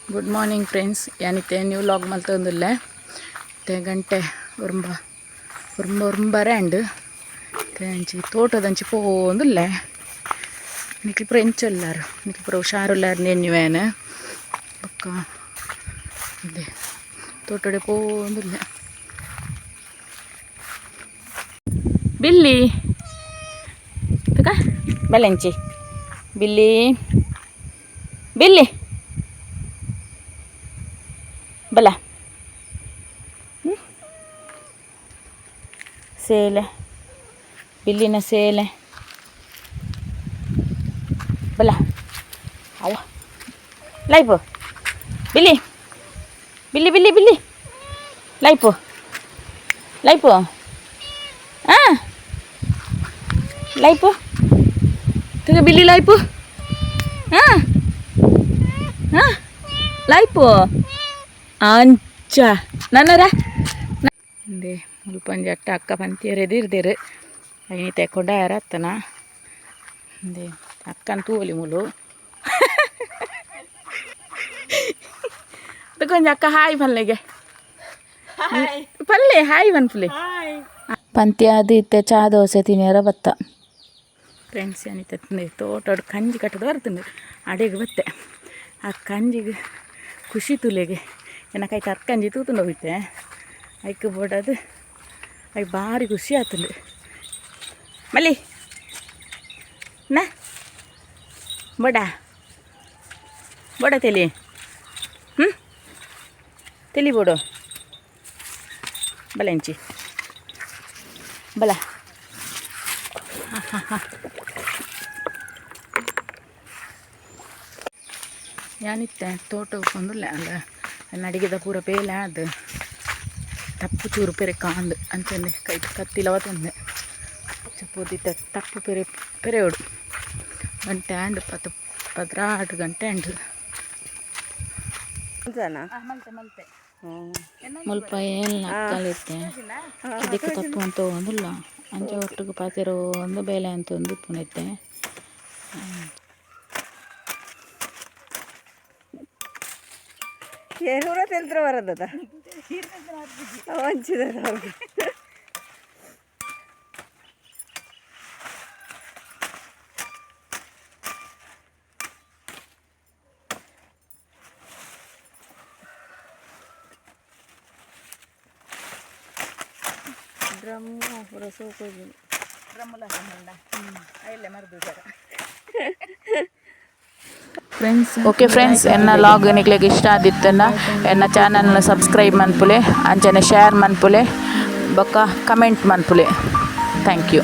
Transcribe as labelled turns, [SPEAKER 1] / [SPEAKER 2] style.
[SPEAKER 1] Good morning friends. ಏನಿತ್ತೆ ನ್ಯೂ ಲಾಗ್ ಮಲ್ತೊಂದುಲ್ಲ ಗಂಟೆ ಉರ್ಬರಂಡು ಅಂಚಿ ತೋಟದಂಚಿ ಪೋಂದುಲ್ಲ ನಿಕ್ಲು ಪೂರ ಎಂಚೊಲ್ಲಾರು ನಿಕ್ಲು ಪೂರ ಹುಷಾರುಲ್ಲಾರು ನೆನ್ಯುವೇನು ಬೊಕ್ಕ ಇದೆ ತೋಟಡೆ ಪೋಂದುಲ್ಲ. ಬಿಲ್ಲಿ ತಕ ಬೆಲೆಂಚಿ ಬಿಲ್ಲಿ ಬಿಲ್ಲಿ ಬಲ ಸೇಲೆ ಬಿಲ್ಲಿನ ಸೇಲೆ ಬಲ ಅವ ಲೈಪು ಬಿಲ್ಲಿ ಬಿಲ್ಲಿ ಬಿಲ್ಲಿ ಬಿಲ್ಲಿ ಲೈಪು ಲೈಪು ಹಾಂ ಲೈಪು ತಗ ಬಿಲ್ಲಿ ಲೈಪು ಹಾಂ ಹಾಂ ಲೈಪು ಅಂಚ ನನ್ನರ ಅಂದೆ ಮುಲ್ಪಂಜಿ ಅಟ್ಟ ಅಕ್ಕ ಪಂತಿಯರು ಎದಿರ್ದೇರು ಐನಿ ತೆಕ್ಕೊಂಡ ಯಾರತ್ತನ ಅಂದೆ ಅಕ್ಕನ ತೂವಲಿ ಮುಲು ಕೊಂಚ ಅಕ್ಕ ಹಾಯ್ ಪಲ್ಲೆಗೆ ಪಲ್ಲೆ ಹಾಯ್ ಪನ್ಪುಲೆ ಪಂತಿ ಅದು ಇತ್ತೆ ಚಾ ದೋಸೆ ತಿನ್ನಿಯರ ಬತ್ತ ಫ್ರೆಂಡ್ಸ್ ಏನಿತ್ತೆ ತೋಟಡು ಕಂಜಿ ಕಟ್ಟದು ಬರ್ತಂದು ಅಡೆಗೆ ಬತ್ತೆ ಆ ಕಂಜಿಗೆ ಖುಷಿ ತುಲೆಗೆ ಏನಕೈ ಕರ್ಕಂಜಿ ತೂತುಂಡು ಹೋಯ್ತೆ ಐಕ್ ಬೋಡದು ಐ ಭಾರಿ ಖುಷಿ ಆತುಂಡು ಮಲ್ಲಿ ನಾ ಬೋಡ ಬೋಡ ತೆಲಿ ತೆಲಿ ಬೋಡು ಬಲ ಎಂಚಿ ಬಲ ಹಾಂ ಹಾಂ ಹಾಂ ಏನಿತ್ತೆ ತೋಟ ಬಂದಿಲ್ಲ ಅಲ್ಲ ನಡಿಗೆದ ಪೂರ ಬೇಲೆ ಅದು ತಪ್ಪು ಚೂರು ಪೆರೆ ಕಾಂದು ಅಂಚಂದೆ ಕೈ ಕತ್ತಿಲವ ತಂದೆ ಚಪ್ಪೋದಿತ್ತ ತಪ್ಪು ಪೆರೆ ಹೊಡು ಗಂಟೆ ಆಂಡು 16 ಗಂಟೆ ಆಂಡು ಮಲ್ತೆ ಮುಲ್ಪ ಏನಿಲ್ಲ ಕಲಿತೆ ಇದಕ್ಕೆ ತಪ್ಪು ಅಂತ ಒಂದಿಲ್ಲ ಅಂಚೆ ಒಟ್ಟಿಗೆ ಪಾತಿರೋ ಒಂದು ಬೇಲೆ ಅಂತ ಒಂದು ಪುನೈತೆ
[SPEAKER 2] ಏನೂರ ತೆಲ್ತ್ರ ಬರೋದದ ಹಂಚಿದಾರ ಅವ್ರಿಗೆ ಡ್ರಮ್ಮು ಪೂರ ಸೋಕೋಗಿ ಡ್ರಮ್ಮುಲ ಅಲ್ಲೇ ಮರದು ಸರ
[SPEAKER 1] ಫ್ರೆಂಡ್ಸ್ ಓಕೆ ಫ್ರೆಂಡ್ಸ್ ಎನ್ನ ಲಾಗ್ ನಿಕ್ಲೆಗೆ ಇಷ್ಟ ಆದಿತ್ತನ್ನ ಎನ್ನ ಚಾನಲ್ನ ಸಬ್ಸ್ಕ್ರೈಬ್ ಮನ್ಪುಲೆ ಅಂಚನೆ ಶೇರ್ ಮನ್ಪುಲೆ ಬೊಕ್ಕ ಕಮೆಂಟ್ ಮನ್ಪುಲೆ ಥ್ಯಾಂಕ್ ಯು.